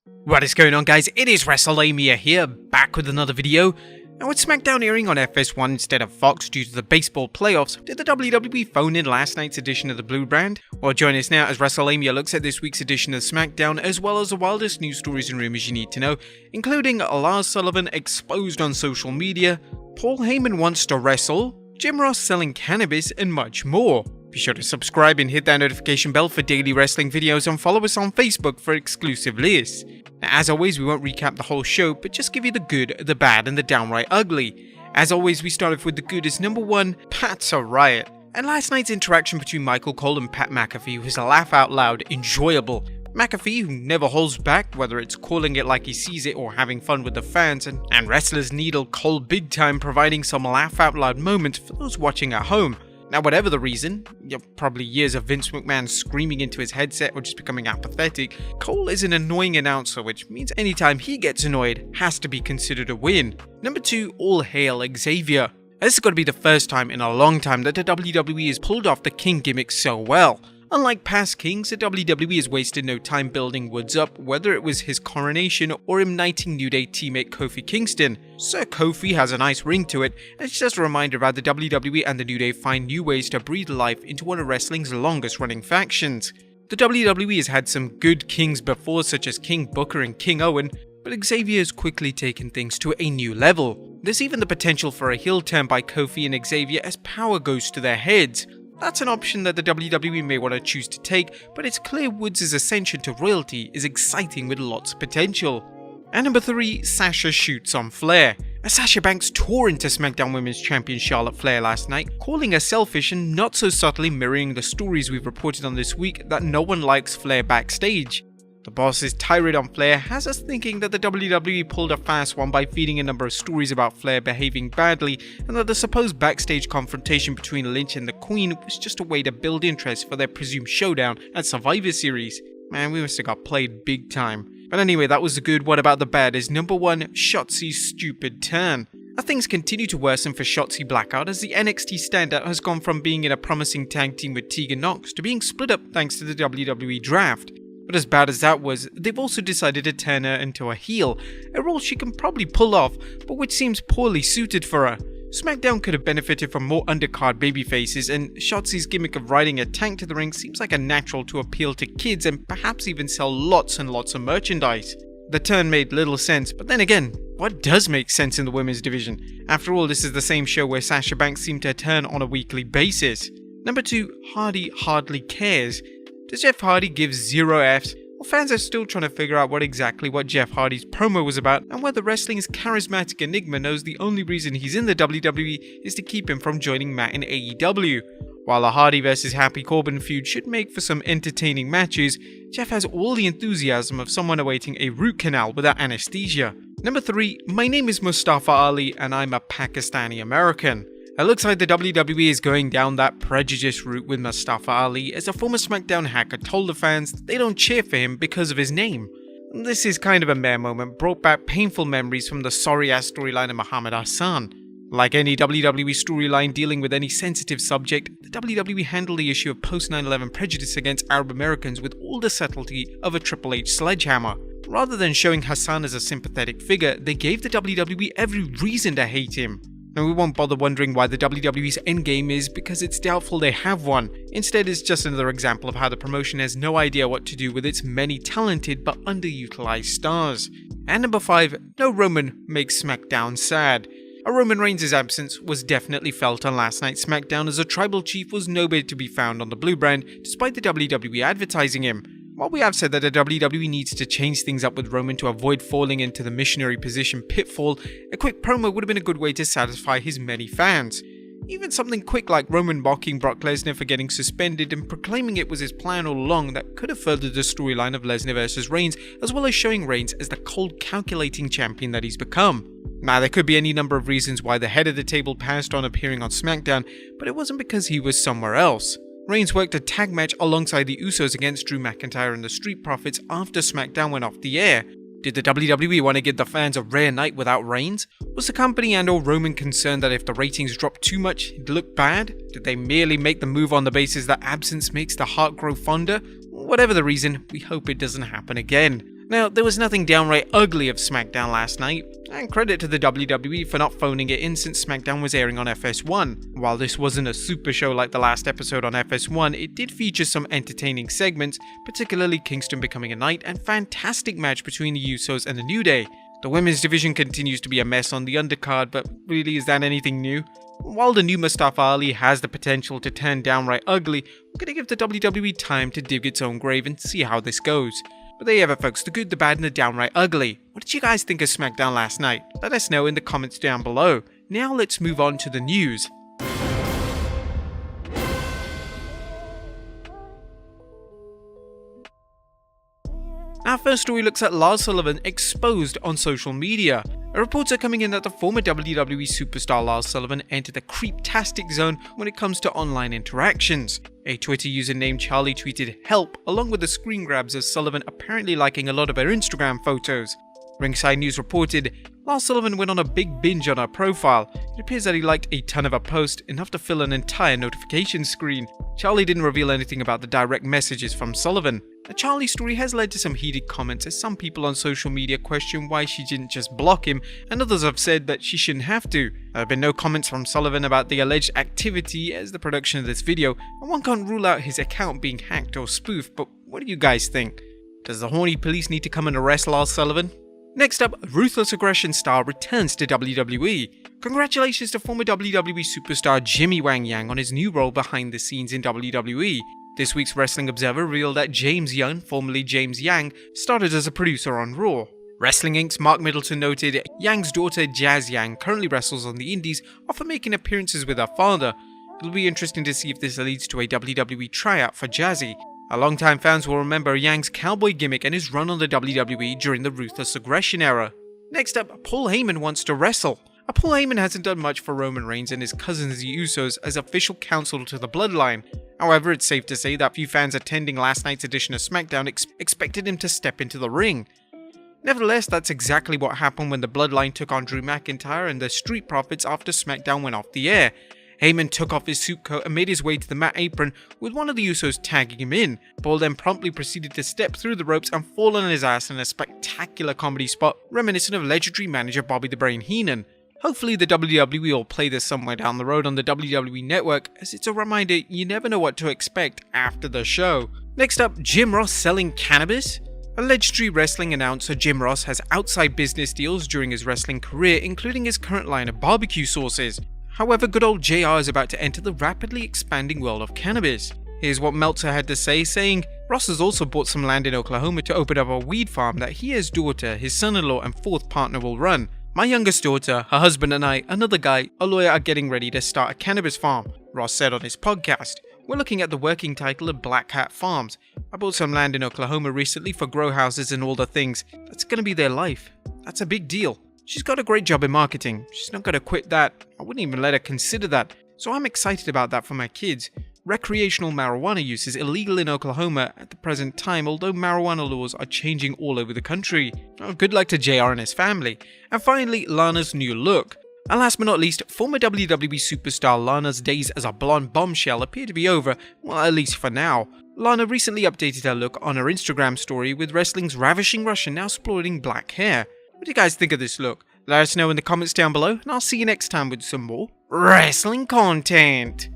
What is going on, guys? It is Wrestlelamia here, back with another video. And with Smackdown airing on FS1 instead of Fox due to the baseball playoffs, did the WWE phone in last night's edition of the Blue Brand? Well, join us now as Wrestlelamia looks at this week's edition of Smackdown, as well as the wildest news stories and rumors you need to know, including Lars Sullivan exposed on social media, Paul Heyman wants to wrestle, Jim Ross selling cannabis, and much more. Be sure to subscribe and hit that notification bell for daily wrestling videos, and follow us on Facebook for exclusive lists. Now, as always, we won't recap the whole show, but just give you the good, the bad, and the downright ugly. As always, we start off with the good as number 1, Pat's a riot. And last night's interaction between Michael Cole and Pat McAfee was a laugh out loud enjoyable. McAfee, who never holds back, whether it's calling it like he sees it or having fun with the fans, and wrestlers needle Cole big time, providing some laugh out loud moments for those watching at home. Now, whatever the reason, probably years of Vince McMahon screaming into his headset or just becoming apathetic, Cole is an annoying announcer, which means anytime he gets annoyed has to be considered a win. Number 2, all hail Xavier. This has got to be the first time in a long time that the WWE has pulled off the King gimmick so well. Unlike past Kings, the WWE has wasted no time building Woods up, whether it was his coronation or him knighting New Day teammate Kofi Kingston. Sir Kofi has a nice ring to it, and it's just a reminder of how the WWE and the New Day find new ways to breathe life into one of wrestling's longest running factions. The WWE has had some good Kings before, such as King Booker and King Owen, but Xavier has quickly taken things to a new level. There's even the potential for a heel turn by Kofi and Xavier as power goes to their heads. That's an option that the WWE may want to choose to take, but it's clear Woods' ascension to royalty is exciting with lots of potential. And number 3, Sasha shoots on Flair. As Sasha Banks tore into SmackDown Women's Champion Charlotte Flair last night, calling her selfish and not so subtly mirroring the stories we've reported on this week that no one likes Flair backstage. The boss's tirade on Flair has us thinking that the WWE pulled a fast one by feeding a number of stories about Flair behaving badly, and that the supposed backstage confrontation between Lynch and the Queen was just a way to build interest for their presumed showdown at Survivor Series. Man, we must have got played big time. But anyway, that was the good. What about the bad is number 1, Shotzi's stupid turn. As things continue to worsen for Shotzi Blackheart as the NXT standout has gone from being in a promising tag team with Tegan Nox to being split up thanks to the WWE draft. But as bad as that was, they've also decided to turn her into a heel, a role she can probably pull off, but which seems poorly suited for her. SmackDown could have benefited from more undercard babyfaces, and Shotzi's gimmick of riding a tank to the ring seems like a natural to appeal to kids and perhaps even sell lots and lots of merchandise. The turn made little sense, but then again, what does make sense in the women's division? After all, this is the same show where Sasha Banks seemed to turn on a weekly basis. Number 2, Hardy hardly cares. Does Jeff Hardy give 0 Fs? Well, fans are still trying to figure out what Jeff Hardy's promo was about, and whether wrestling's charismatic enigma knows the only reason he's in the WWE is to keep him from joining Matt in AEW. While a Hardy vs Happy Corbin feud should make for some entertaining matches, Jeff has all the enthusiasm of someone awaiting a root canal without anesthesia. Number 3, my name is Mustafa Ali and I'm a Pakistani American. It looks like the WWE is going down that prejudice route with Mustafa Ali, as a former SmackDown hacker told the fans that they don't cheer for him because of his name. This is kind of a mere moment, brought back painful memories from the sorry-ass storyline of Muhammad Hassan. Like any WWE storyline dealing with any sensitive subject, the WWE handled the issue of post-9/11 prejudice against Arab Americans with all the subtlety of a Triple H sledgehammer. Rather than showing Hassan as a sympathetic figure, they gave the WWE every reason to hate him. Now, we won't bother wondering why the WWE's endgame is, because it's doubtful they have one. Instead, it's just another example of how the promotion has no idea what to do with its many talented but underutilized stars. And number 5, no Roman makes SmackDown sad. A Roman Reigns' absence was definitely felt on last night's SmackDown, as a tribal chief was nowhere to be found on the Blue Brand, despite the WWE advertising him. While we have said that the WWE needs to change things up with Roman to avoid falling into the missionary position pitfall, a quick promo would have been a good way to satisfy his many fans. Even something quick like Roman mocking Brock Lesnar for getting suspended and proclaiming it was his plan all along that could have furthered the storyline of Lesnar versus Reigns, as well as showing Reigns as the cold, calculating champion that he's become. Now, there could be any number of reasons why the head of the table passed on appearing on SmackDown, but it wasn't because he was somewhere else. Reigns worked a tag match alongside the Usos against Drew McIntyre and the Street Profits after SmackDown went off the air. Did the WWE want to give the fans a rare night without Reigns? Was the company and/or Roman concerned that if the ratings dropped too much, it'd look bad? Did they merely make the move on the basis that absence makes the heart grow fonder? Whatever the reason, we hope it doesn't happen again. Now, there was nothing downright ugly of Smackdown last night, and credit to the WWE for not phoning it in since Smackdown was airing on FS1. While this wasn't a super show like the last episode on FS1, it did feature some entertaining segments, particularly Kingston becoming a knight and fantastic match between the Usos and the New Day. The women's division continues to be a mess on the undercard, but really, is that anything new? While the new Mustafa Ali has the potential to turn downright ugly, we're gonna give the WWE time to dig its own grave and see how this goes. But there you have it, folks, the good, the bad, and the downright ugly. What did you guys think of SmackDown last night? Let us know in the comments down below. Now let's move on to the news. Our first story looks at Lars Sullivan exposed on social media. A reporter coming in that the former WWE superstar Lars Sullivan entered the creeptastic zone when it comes to online interactions. A Twitter user named Charlie tweeted "help" along with the screen grabs of Sullivan apparently liking a lot of her Instagram photos. Ringside News reported, Lars Sullivan went on a big binge on her profile. It appears that he liked a ton of her posts, enough to fill an entire notification screen. Charlie didn't reveal anything about the direct messages from Sullivan. The Charlie story has led to some heated comments as some people on social media question why she didn't just block him, and others have said that she shouldn't have to. There have been no comments from Sullivan about the alleged activity as the production of this video, and one can't rule out his account being hacked or spoofed, but what do you guys think? Does the horny police need to come and arrest Lars Sullivan? Next up, Ruthless Aggression star returns to WWE. Congratulations to former WWE superstar Jimmy Wang Yang on his new role behind the scenes in WWE. This week's Wrestling Observer revealed that James Young, formerly James Yang, started as a producer on Raw. Wrestling Inc.'s Mark Middleton noted, Yang's daughter Jazz Yang currently wrestles on the indies, often making appearances with her father. It'll be interesting to see if this leads to a WWE tryout for Jazzy. Our longtime fans will remember Yang's cowboy gimmick and his run on the WWE during the Ruthless Aggression era. Next up, Paul Heyman wants to wrestle. Paul Heyman hasn't done much for Roman Reigns and his cousins the Usos as official counsel to the Bloodline. However, it's safe to say that few fans attending last night's edition of SmackDown expected him to step into the ring. Nevertheless, that's exactly what happened when the Bloodline took on Drew McIntyre and the Street Profits after SmackDown went off the air. Heyman took off his suit coat and made his way to the mat apron, with one of the Usos tagging him in. Paul then promptly proceeded to step through the ropes and fall on his ass in a spectacular comedy spot reminiscent of legendary manager Bobby the Brain Heenan. Hopefully the WWE will play this somewhere down the road on the WWE Network, as it's a reminder you never know what to expect after the show. Next up, Jim Ross selling cannabis? A legendary wrestling announcer, Jim Ross has outside business deals during his wrestling career, including his current line of barbecue sauces. However, good old JR is about to enter the rapidly expanding world of cannabis. Here's what Meltzer had to say, saying, Ross has also bought some land in Oklahoma to open up a weed farm that he, his daughter, his son-in-law and fourth partner will run. My youngest daughter, her husband and I, another guy, a lawyer, are getting ready to start a cannabis farm, Ross said on his podcast. We're looking at the working title of Black Hat Farms. I bought some land in Oklahoma recently for grow houses and all the things. That's gonna be their life. That's a big deal. She's got a great job in marketing. She's not gonna quit that. I wouldn't even let her consider that. So I'm excited about that for my kids. Recreational marijuana use is illegal in Oklahoma at the present time, although marijuana laws are changing all over the country. Oh, good luck to JR and his family. And finally, Lana's new look. And last but not least, former WWE superstar Lana's days as a blonde bombshell appear to be over, well, at least for now. Lana recently updated her look on her Instagram story, with wrestling's ravishing Russian now sporting black hair. What do you guys think of this look? Let us know in the comments down below, and I'll see you next time with some more wrestling content.